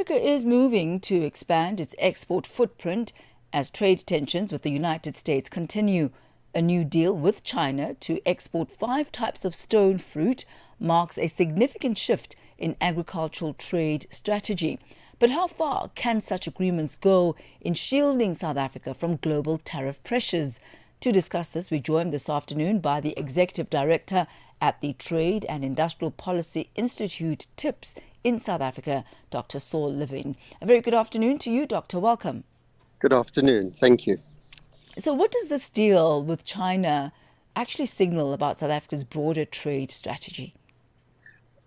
Africa is moving to expand its export footprint as trade tensions with the United States continue. A new deal with China to export 5 types of stone fruit marks a significant shift in agricultural trade strategy. But how far can such agreements go in shielding South Africa from global tariff pressures? To discuss this, we joined this afternoon by the Executive Director at the Trade and Industrial Policy Institute, TIPS, in South Africa, Dr. Saul Levin. A very good afternoon to you, Doctor. Welcome. Good afternoon. Thank you. So what does this deal with China actually signal about South Africa's broader trade strategy?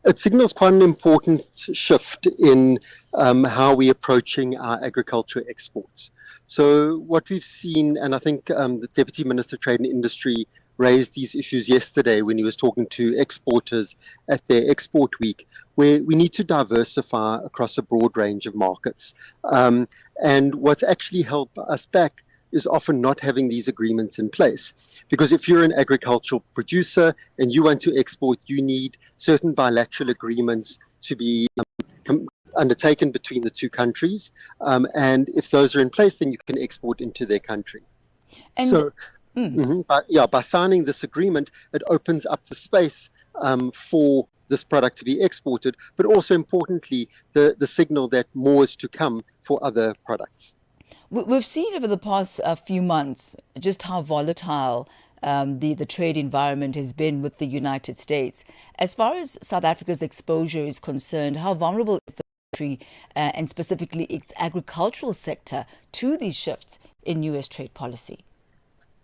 It signals quite an important shift in how we're approaching our agriculture exports. So what we've seen, and I think the Deputy Minister of Trade and Industry raised these issues yesterday when he was talking to exporters at their export week, where we need to diversify across a broad range of markets. And what's actually held us back is often not having these agreements in place. Because if you're an agricultural producer and you want to export, you need certain bilateral agreements to be undertaken between the two countries. And if those are in place, then you can export into their country. And so, by signing this agreement, it opens up the space for this product to be exported, but also importantly, the signal that more is to come for other products. We've seen over the past few months just how volatile the trade environment has been with the United States. As far as South Africa's exposure is concerned, how vulnerable is the country and specifically its agricultural sector to these shifts in U.S. trade policy?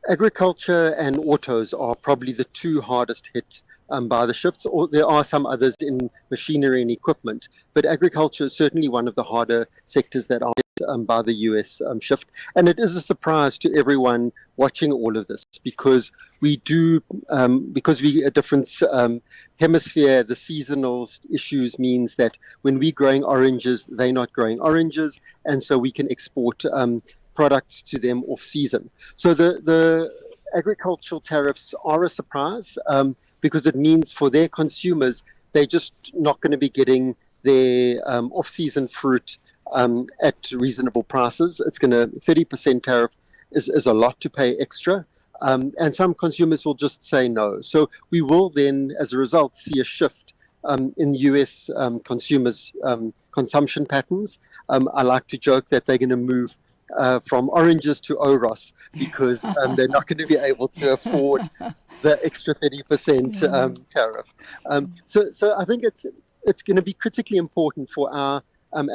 Agriculture and autos are probably the two hardest hit by the shifts, or there are some others in machinery and equipment, but agriculture is certainly one of the harder sectors that are hit by the US shift. And it is a surprise to everyone watching all of this because we a different hemisphere, the seasonal issues means that when we're growing oranges, they're not growing oranges, and so we can export products to them off season. So the agricultural tariffs are a surprise because it means for their consumers, they're just not going to be getting their off-season fruit at reasonable prices. It's going to 30% tariff is a lot to pay extra. And some consumers will just say no. So we will then, as a result, see a shift in US consumers' consumption patterns. I like to joke that they're going to move from oranges to Oros because they're not going to be able to afford the extra 30% tariff. So I think it's going to be critically important for our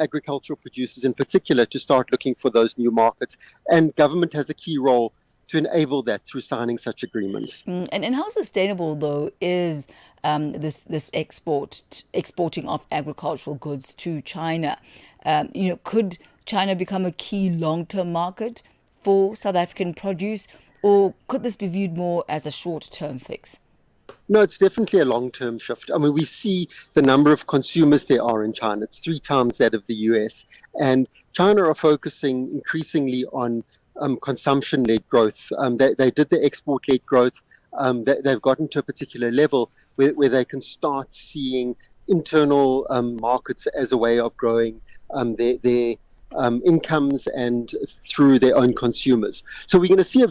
agricultural producers in particular to start looking for those new markets. And government has a key role to enable that through signing such agreements. And how sustainable, though, is this exporting of agricultural goods to China? Could China become a key long-term market for South African produce, or could this be viewed more as a short-term fix? No, it's definitely a long-term shift. I mean, we see the number of consumers there are in China. It's 3 times that of the US. And China are focusing increasingly on consumption-led growth. They did the export-led growth. They've gotten to a particular level where they can start seeing internal markets as a way of growing their incomes and through their own consumers. So we're going to see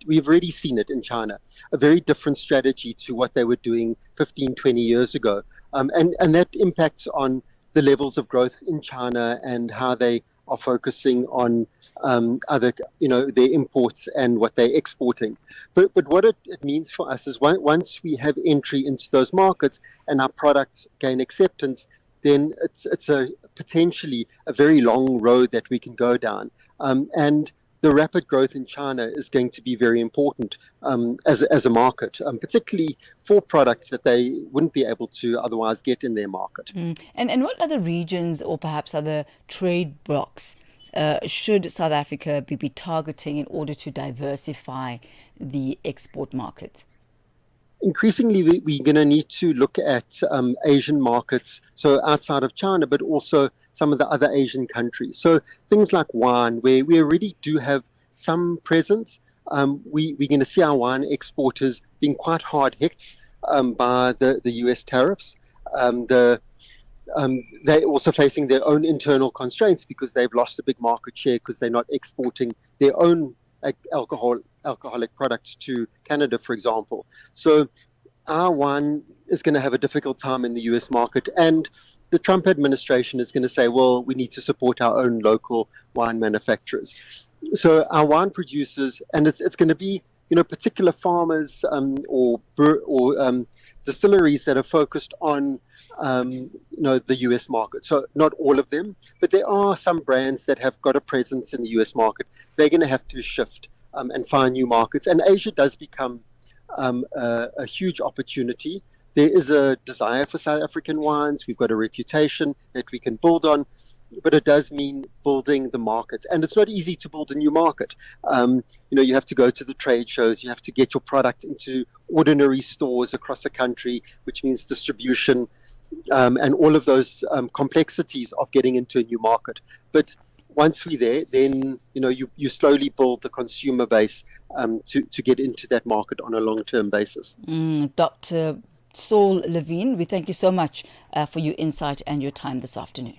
we've already seen it in China, a very different strategy to what they were doing 15, 20 years ago. And that impacts on the levels of growth in China and how they are focusing on their imports and what they're exporting. But what it means for us is once we have entry into those markets and our products gain acceptance, then it's a potentially a very long road that we can go down. And the rapid growth in China is going to be very important as a market, particularly for products that they wouldn't be able to otherwise get in their market. And what other regions or perhaps other trade blocks should South Africa be targeting in order to diversify the export market? Increasingly, we're going to need to look at Asian markets, so outside of China, but also some of the other Asian countries. So things like wine, where we already do have some presence. We're going to see our wine exporters being quite hard hit by the US tariffs. The they're also facing their own internal constraints because they've lost a big market share because they're not exporting their own alcoholic products to Canada, for example. So our wine is going to have a difficult time in the US market, and the Trump administration is going to say, well, we need to support our own local wine manufacturers. So our wine producers, and it's going to be, particular farmers or distilleries that are focused on the US market. So not all of them, but there are some brands that have got a presence in the US market. They're going to have to shift and find new markets. And Asia does become a huge opportunity. There is a desire for South African wines. We've got a reputation that we can build on, but it does mean building the markets. And it's not easy to build a new market. You have to go to the trade shows. You have to get your product into ordinary stores across the country, which means distribution and all of those complexities of getting into a new market. But once we're there, then you slowly build the consumer base to get into that market on a long-term basis. Dr. Saul Levin, we thank you so much for your insight and your time this afternoon.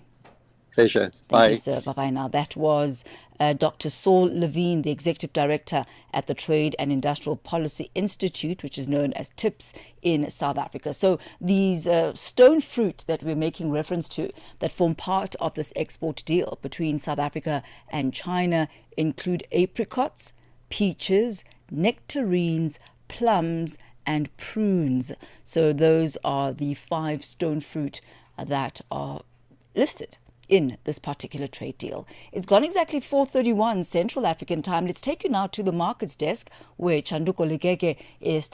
Pleasure. Bye. Thank you, sir. Bye-bye now. That was Dr. Saul Levin, the Executive Director at the Trade and Industrial Policy Institute, which is known as TIPS in South Africa. So these stone fruit that we're making reference to that form part of this export deal between South Africa and China include apricots, peaches, nectarines, plums, and prunes. So those are the 5 stone fruit that are listed in this particular trade deal. It's gone exactly 4:31 Central African time. Let's take you now to the markets desk where Chanduko Legege is